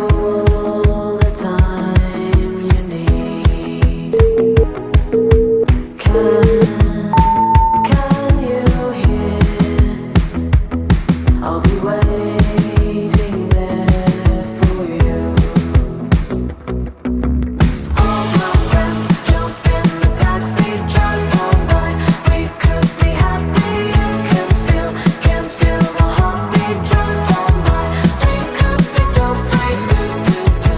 all the time you need. Can you hear? I'll be waiting there for you. All my friends jump in the backseat, drive on by. We could be happy. You can feel the heartbeat. Drive on by. We could be so free. Do do do.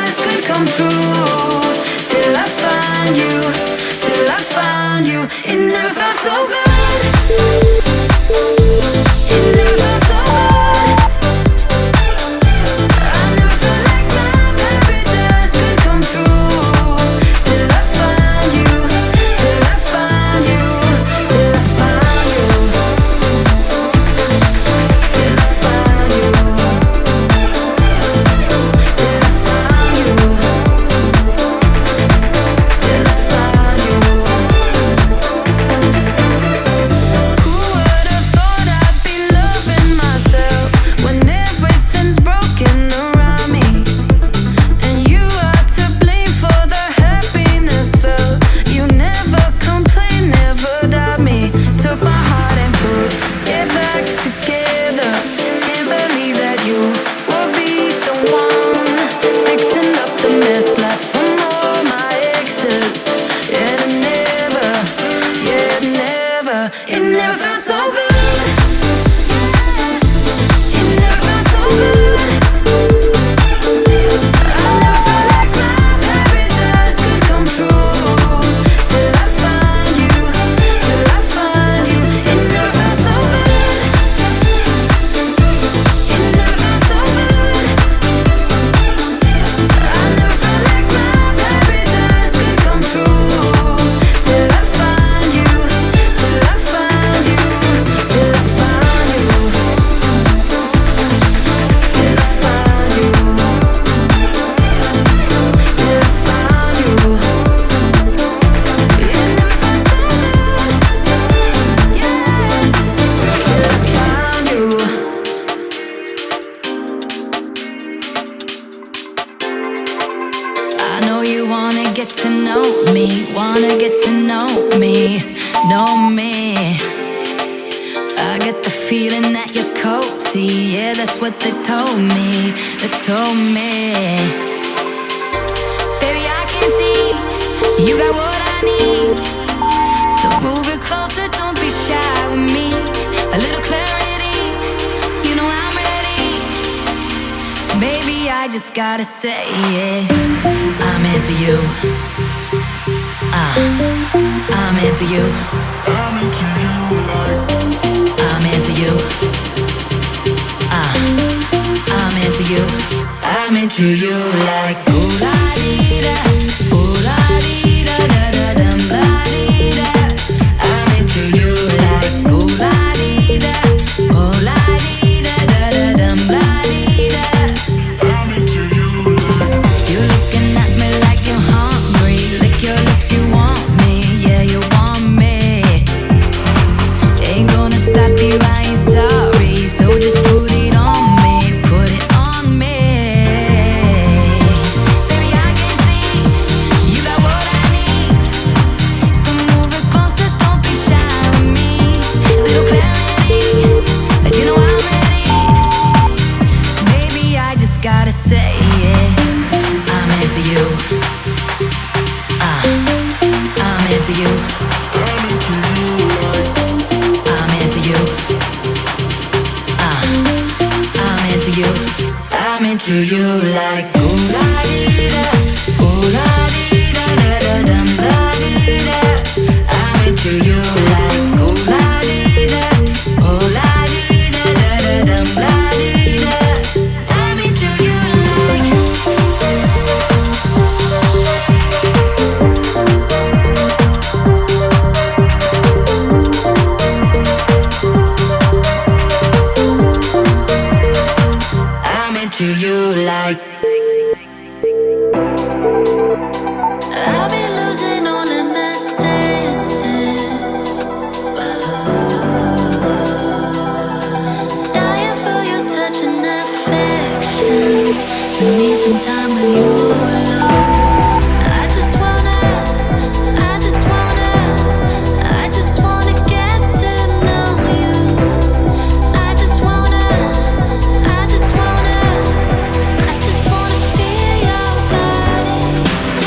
paradise could come true. Till I find you, till I find you. It never felt so good. It never felt so good. I never felt like my paradise could come true. Till I find you, till I find you, till I find you, till I find you, till I find you, till I find you. Who would have thought I'd be loving myself when everything's broken around me? And you are to blame for the happiness felt. You never complain, never doubt me. Took my heart and put it back together. Can't believe that you will be the one fixing up the mess left from all my exes. Yeah, it never felt so good. It never felt so good. I never felt like my paradise could come true. Till I find you, till I find you. It never felt so good. It never felt so good. I never felt like my paradise could come true. Till I find you, till I find you, till I find you, till I find you, till I find you. It never felt so good, yeah. Till I find you. I know you wanna get to know me, wanna get to know me, know me. I get the feeling that you're cozy, yeah, that's what they told me, they told me. Baby, I can see you got what I need, so move it closer, don't be shy with me. A little clarity, you know I'm ready. Baby, I just gotta say it. I'm into you. I'm into you. I'm into you like I'm into you. I'm into you. I'm into you like ooh la dee da, ooh la dee da da da dum la dee da. I'm into you like ooh la dee da, ooh la dee da da da dum la dee da. I'm into you like You're looking at me like you're hungry, lick your lips, you want me, yeah, you want me. Ain't gonna stop you, I ain't sorry, so just put it on me, put it on me. Baby, I can see you got what I need, so move it closer, don't be shy with me. Little clarity, you know I'm ready. Baby, I just gotta say it. I'm into you. I'm into you. I'm into you like I'm into you. I'm into you. I'm into you like ooh la dee da, ooh la dee da da da dum la dee da. I'm into you like ooh la dee da, ooh la dee da da da dum la dee da. I'm into you like. I'm into you like. I've been losing all of my senses. Dying for your touch and affection. I need some time with you alone. I just wanna, I just wanna, I just wanna get to know you. I just wanna, I just wanna, I just wanna feel your body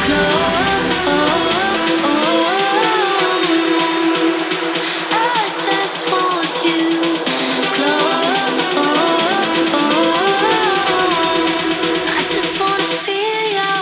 close. I just want you close. I just wanna feel your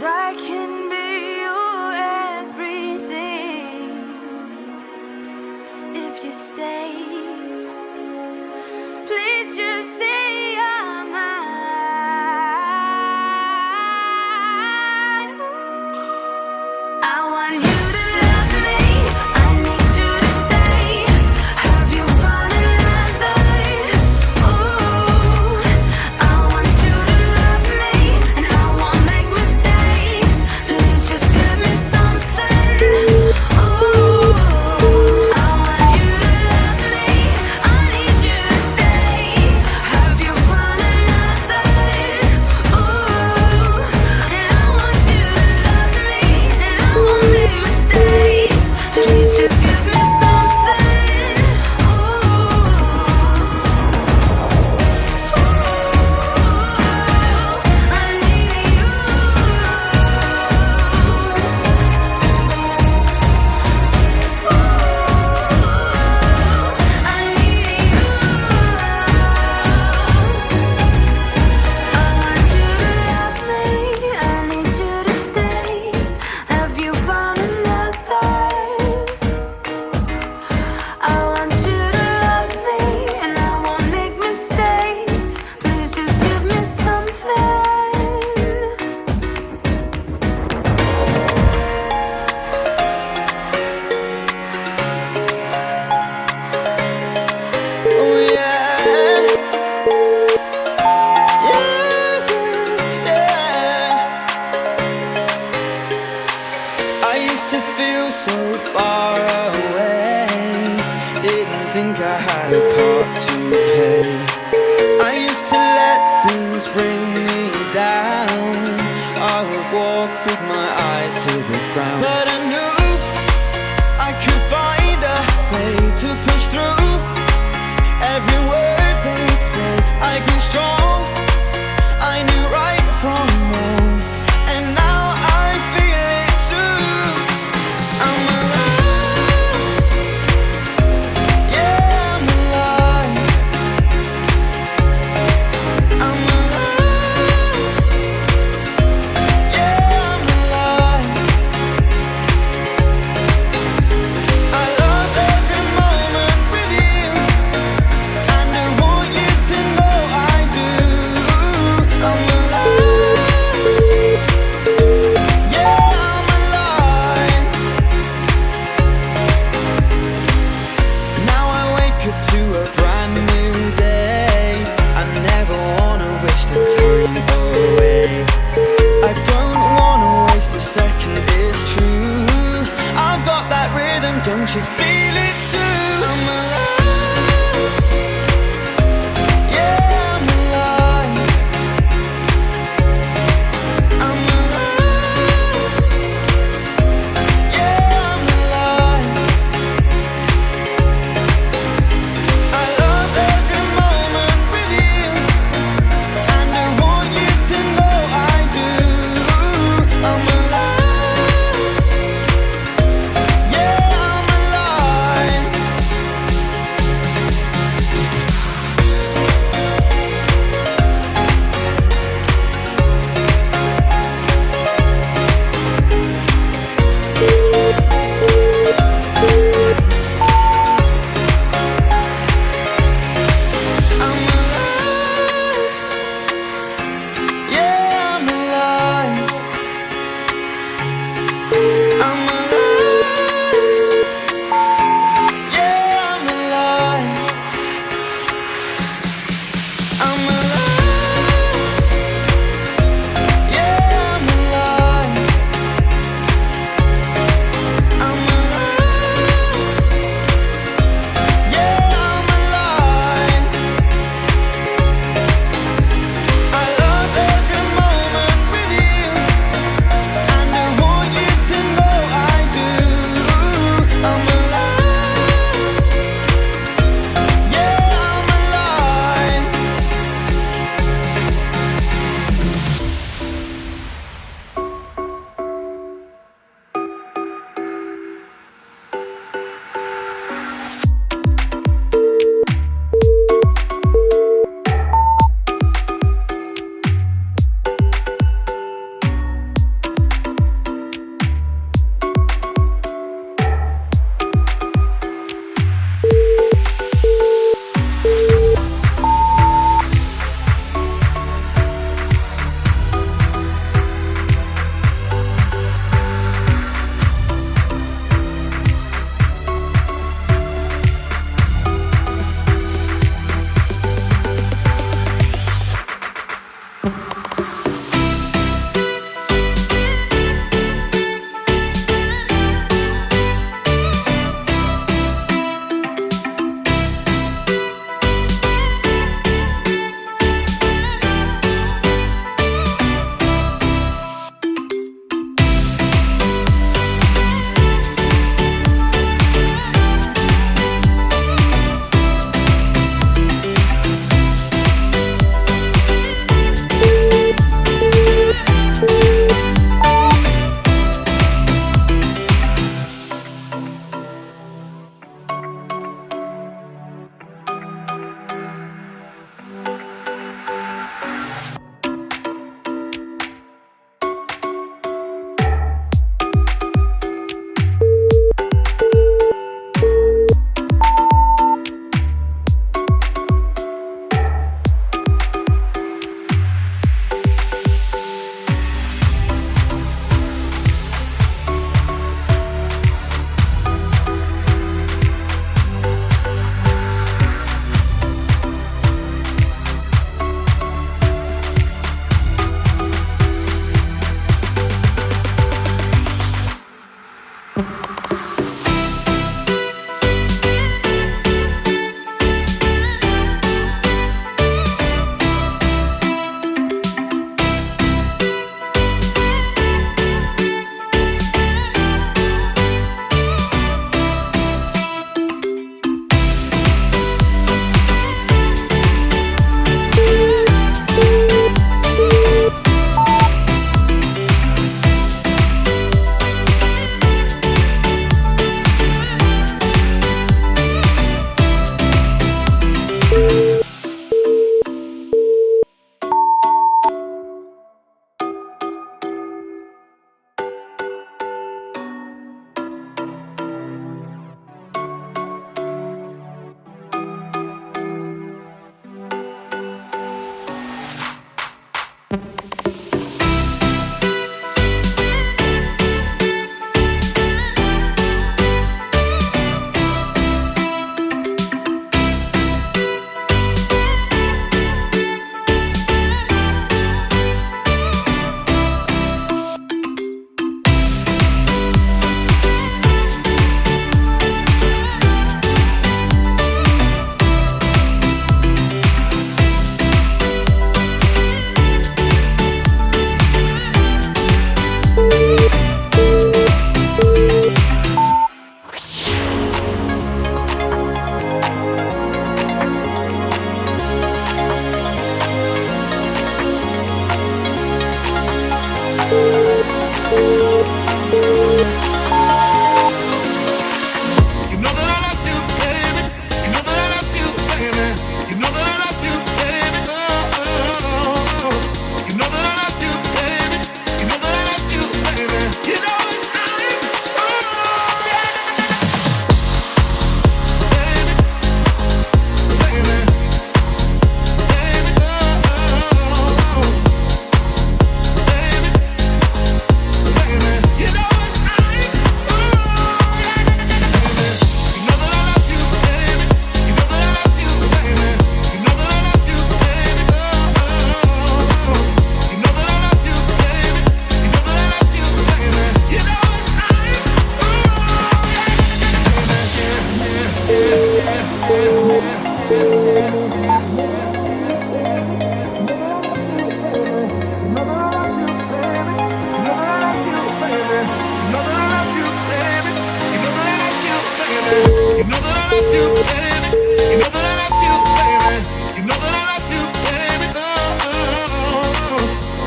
and I can be your everything if you stay. Please just say I'm mine. I want you to love me. I need you to stay. Have you found another? Ooh, I want you to love me, and I won't make mistakes. Please just give me something. Ooh, I want you to love me. I need you to stay. Have you found another? Ooh, and I want you to love me, and I won't make mistakes. Please just give me something. Ooh, I need you. I need you. I want you to love me. I need you to stay. Have you found another? I want you to love me, and I won't make mistakes. Please just give me something. Oh yeah, yeah. I used to feel so far away. Didn't think I had a part to play. I used to let things bring me down. I would walk with my eyes to the ground, but I knew I could find a way to push through. Every word they'd say, I grew strong. I knew right from wrong, and now I feel it too. I'm alive, yeah, I'm alive. I'm alive, yeah, I'm alive. I love every moment with you, and I want you to know I do. I'm alive, yeah, I'm alive. Now I wake up to a brand new day. I never wanna wish the time away. I don't wanna waste a second, it's true. I've got that rhythm, don't you feel it too? I'm alive, yeah, I'm alive. I'm alive, yeah, I'm alive. I love every moment with you, and I want you to know I do. I'm alive, yeah, I'm alive.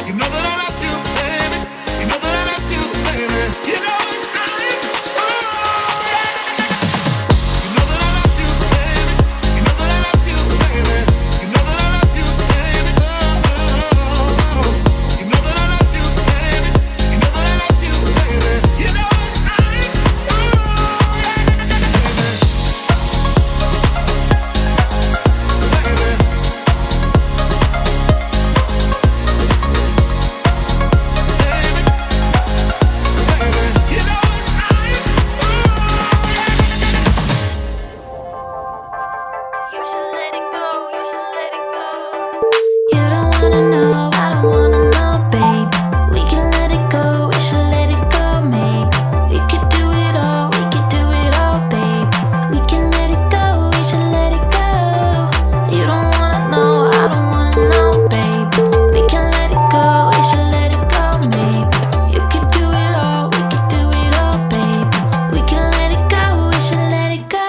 You know that I love you, baby. You know that I love you, baby. You know it's time. Oh, yeah. You know that I love you, baby. You know that I love you, baby. You know that I love you, baby. Oh, oh, oh. You know that I love you, baby. You know that I love you, baby. You know it's time. Oh, yeah. You should let it go, you should let it go. You don't wanna know, I don't wanna know, babe. We can let it go, we should let it go, maybe. We could do it all, we could do it all, babe. We can let it go, we should let it go. You don't wanna know, I don't wanna know, babe. We can let it go, we should let it go, maybe. You could do it all, we could do it all, babe. We can let it go, we should let it go.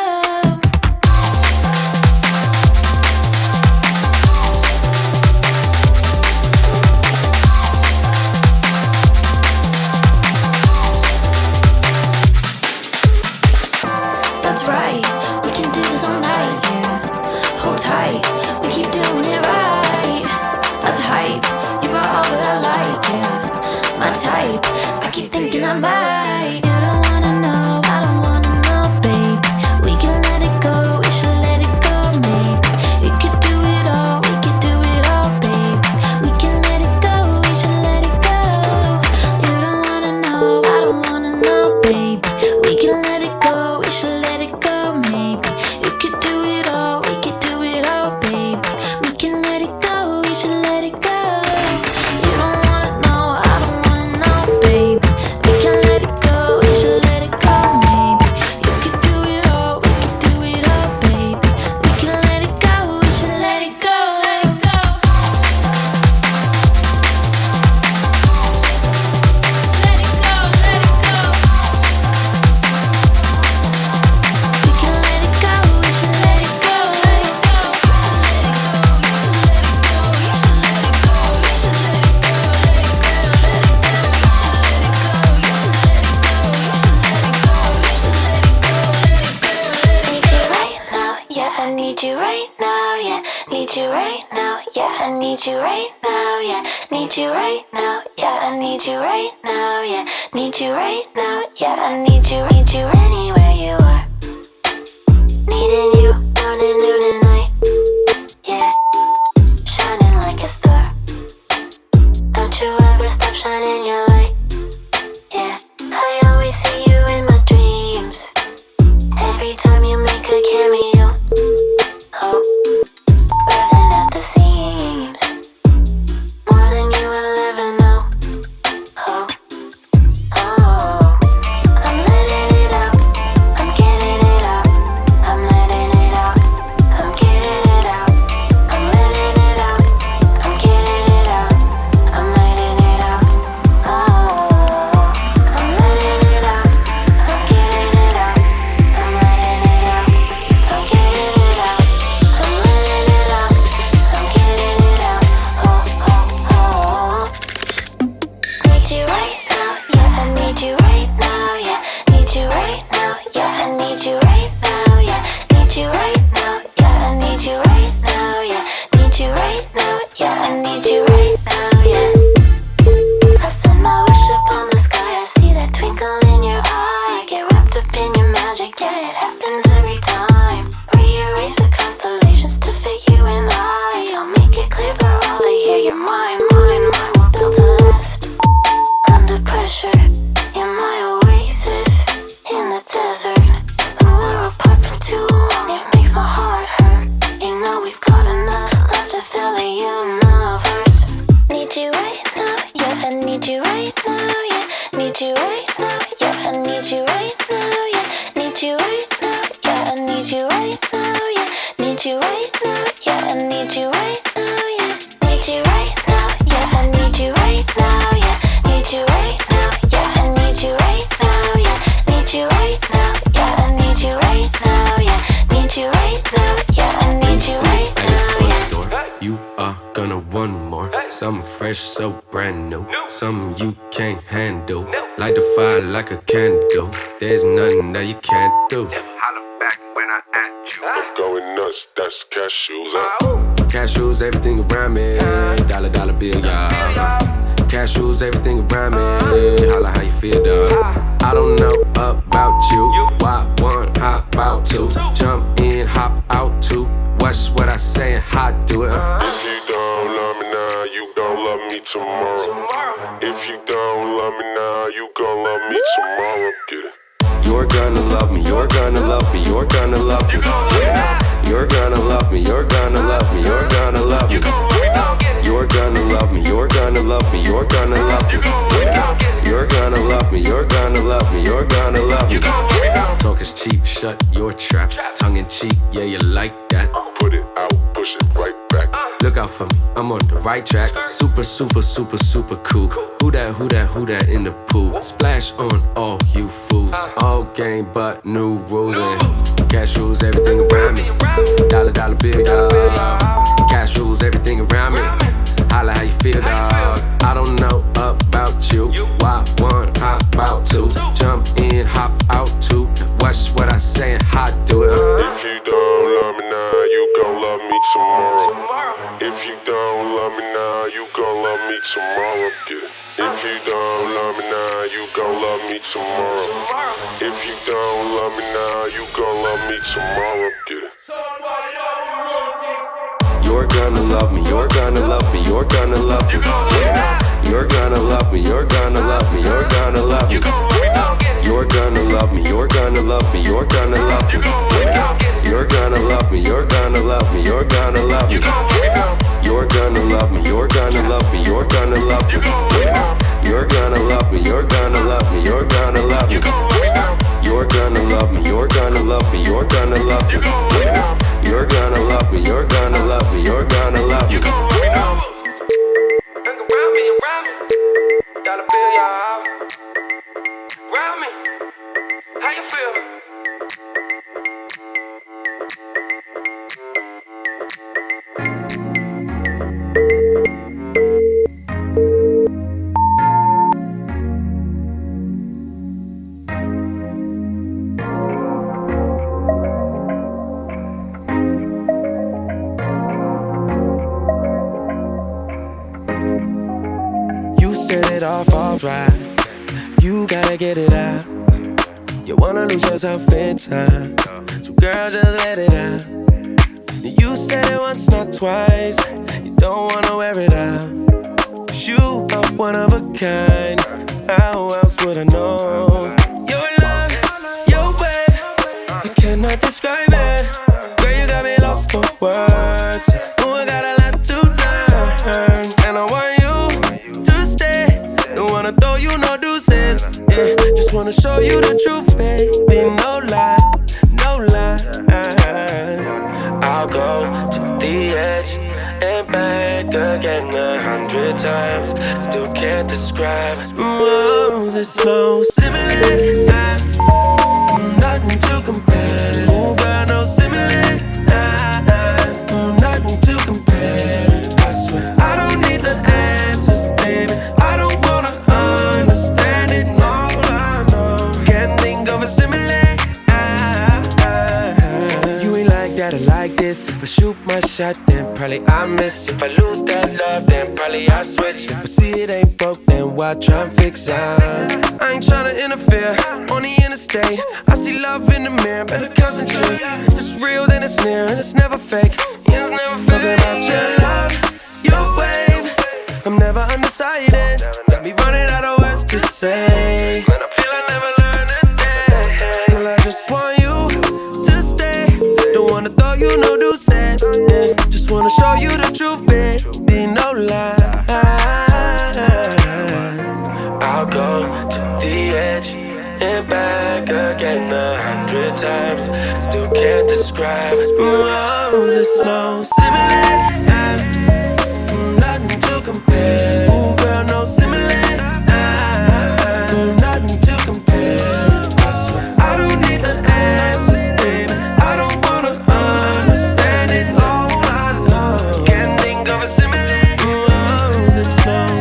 That's right, we can do this all night, yeah. Hold tight, we keep doing it right. That's hype, you got all that I like, yeah. My type, I keep thinking I might. You don't wanna know, I don't wanna know, babe. We can let it go, we should let it go, maybe. We could do it all, we could do it all, babe. We can let it go, we should let it go. You don't wanna know, I don't wanna know, babe. We can let it go, we should let it go, maybe. You could do it all, we could do it all, babe. We can let it go, we should let it go. You don't wanna know, I don't wanna know, babe. We can let it go, we should let it go, maybe. You could do it all, we could do it all, babe. We can let it go, we should let it go, let it go. Let it go, let it go. We can let it go, we should let it go, let it go. Need you right now, yeah. Need you right now, yeah. I need you right now, yeah. Need you right now, yeah. I need you right now, yeah. Need you right now, yeah. I need you anywhere you are. Needing you down and noon and night, yeah. Shining like a star. Don't you ever stop shining your light, yeah. I always see you in my dreams. Every time you make a cameo, oh, bursting at the seams. More than you will ever know, oh, oh. I'm letting it out, I'm getting it out. I'm letting it out, I'm getting it out. I'm letting it out, I'm getting it out. I'm letting it out, oh. I'm letting it out, I'm getting it out. I'm letting it out, I'm getting it out. I'm letting it out, I'm getting it out. Oh, oh, oh. Need you right now, yeah. I need you right now, yeah. Need you right now, yeah. I need you right now, yeah. Need you right now, yeah. I need you right now, yeah. Need you right now, yeah. I need you right now, yeah. I send my wish upon the sky. I see that twinkle in your eye. I get wrapped up in your magic, yeah. It happens every time. Rearrange the constellations to fit you and I. I'll make it clear for all to hear. You're mine, mine, mine. We're built to last. Under pressure, you're my oasis in the desert. And we're apart for too long. It makes my heart hurt. You know we've got enough left to fill the universe. Need you right now, yeah. I need you right now, yeah. Need you right now, yeah. I need you right now, yeah. Need you right now, yeah. I need you right now, yeah. Need you right now, yeah. I need you right now, yeah. Need you right now, yeah. I need you right now, yeah. Need you right now, yeah. I need you right now, yeah. Need you right now, yeah. I need you right now, yeah. Need you right now, yeah. I need you right now, yeah. You are gonna want more. So I'm afraid fresh, so brand new. Something you can't handle. Light the fire like a candle. There's nothing that you can't do. Holla back when I at you. I'm going nuts, that's cashews. Cashews, everything around me. Dollar, dollar bill, y'all. Cashews, everything around me. Holla how you feel, dog. I don't know about you. Why one, hop out two. Jump in, hop out two. Watch what I say and how I do it. If you don't love me now, you gon' love me tomorrow. If you don't love me now, you gon' love me tomorrow. Get it? You're gonna love me, you're gonna love me, you're gonna love me. You're gonna love me, you're gonna love me, you're gonna love me. You're gonna love me, you're gonna love me, you're gonna love me. You're gonna love me, you're gonna love me, you're gonna love me. Talk is cheap, shut your trap. Tongue in cheek, yeah, you like that. Put it out, push it right back. Look out for me, I'm on the right track. Super, super, super, super cool. Who that, who that, who that in the pool? Splash on all you fools. All game but new rules and cash rules everything around me. Dollar, dollar bill, dog. Cash rules everything around me. Holla how you feel, dog. I don't know about you. Why one, hop out two. Jump in, hop out two. Watch what I say and how I do it. If you don't love me now, you gon' love me tomorrow. If you don't love me now, you gon' love me tomorrow. Get it? If you don't love me now, you gon' love me tomorrow. If you don't love me now, you gon' love me tomorrow. Get it? You're gonna love me, you're gonna love me, you're gonna love me. You're gonna love me, you're gonna love me, you're gonna love me. You're gonna love me, you're gonna love me, you're gonna love me. You're gonna love me, you're gonna love me, you're gonna love me. You're gonna love me, you're gonna love me, you're gonna love me. You're gonna love me, you're gonna love me, you're gonna love me. You're gonna love me, you're gonna love me, you're gonna love me. You're gonna love me, you're gonna love me, you're gonna love me. Around me, around me. Dollar bill, y'all. Around me. How you feel? Set it off alright. You gotta get it out. You wanna lose yourself in time. So girl, just let it out. You said it once, not twice. You don't wanna wear it out. 'Cause you are one of a kind. How else would I know? Your love, your way, I cannot describe it. Girl, you got me lost for words. Oh, I got a lot to learn. And I want you to stay. Don't wanna throw you no deuces. Yeah, just wanna show you the truth, baby. No lie, no lie. I'll go to the edge and back again 100 times. Still can't describe. Whoa, there's no similar. Nothing to compare. Oh, girl, no similar. Nothing to compare. I swear I don't need the answers, baby. I don't wanna understand it. No, I know. Can't think of a similar. You ain't like that or like this. If I shoot my shot, then probably I miss. If I lose that love, then probably I switch. If I see it ain't broke, then why try and fix it? I ain't tryna interfere on the interstate. I see love in the mirror, better concentrate. If it's real, then it's near, and it's never fake. Talking about your love, your wave. I'm never undecided. Got me running out of words to say. Man, I feel I never learned a day. Still, I just want you to stay. Don't wanna throw you no deuces. Yeah, just wanna show you the truth, baby. No lie. I'll go to the edge and back again 100 times. Still can't describe. Whoa, there's no similar. Nothing to compare. Ooh, girl, no similar. Nothing to compare. I swear I don't need the answers, baby. I don't wanna understand it. No, I know. Can't think of a similar. Whoa, there's no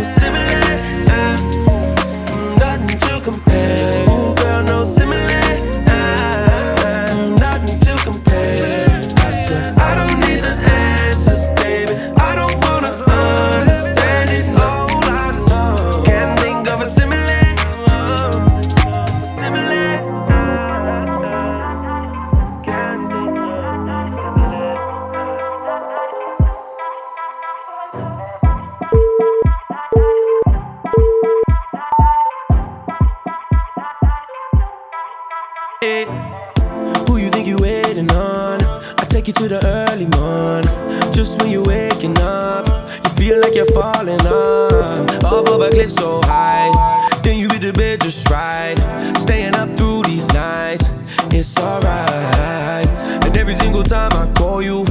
it. Who you think you waiting on? I take you to the early morn. Just when you're waking up, you feel like you're falling off of a cliff so high. Then you hit the bed just right, staying up through these nights. It's alright. And every single time I call you,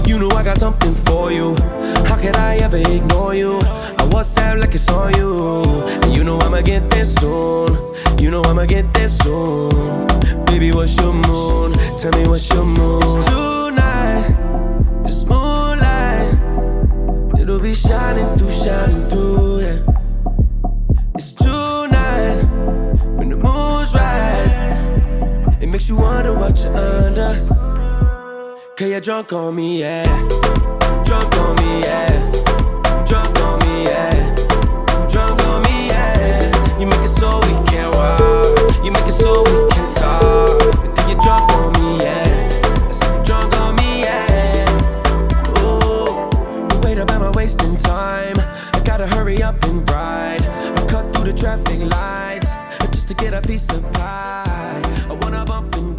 you know I got something for you. How could I ever ignore you? I WhatsApp like it's on you. And you know I'ma get there soon. You know I'ma get there soon. Baby, what's your mood? Tell me what's your mood. It's tonight, it's moonlight. It'll be shining through, yeah. It's tonight, when the moon's right. It makes you wonder what you're under. Cause you're drunk on me, yeah. Drunk on me, yeah. Drunk on me, yeah. Drunk on me, yeah. You make it so we can't walk. You make it so we can't talk. Cause you're drunk on me, yeah. I said you're drunk on me, yeah. Ooh, wait up, am I wasting time? I gotta hurry up and ride. I cut through the traffic lights just to get a piece of pie. I wanna bump in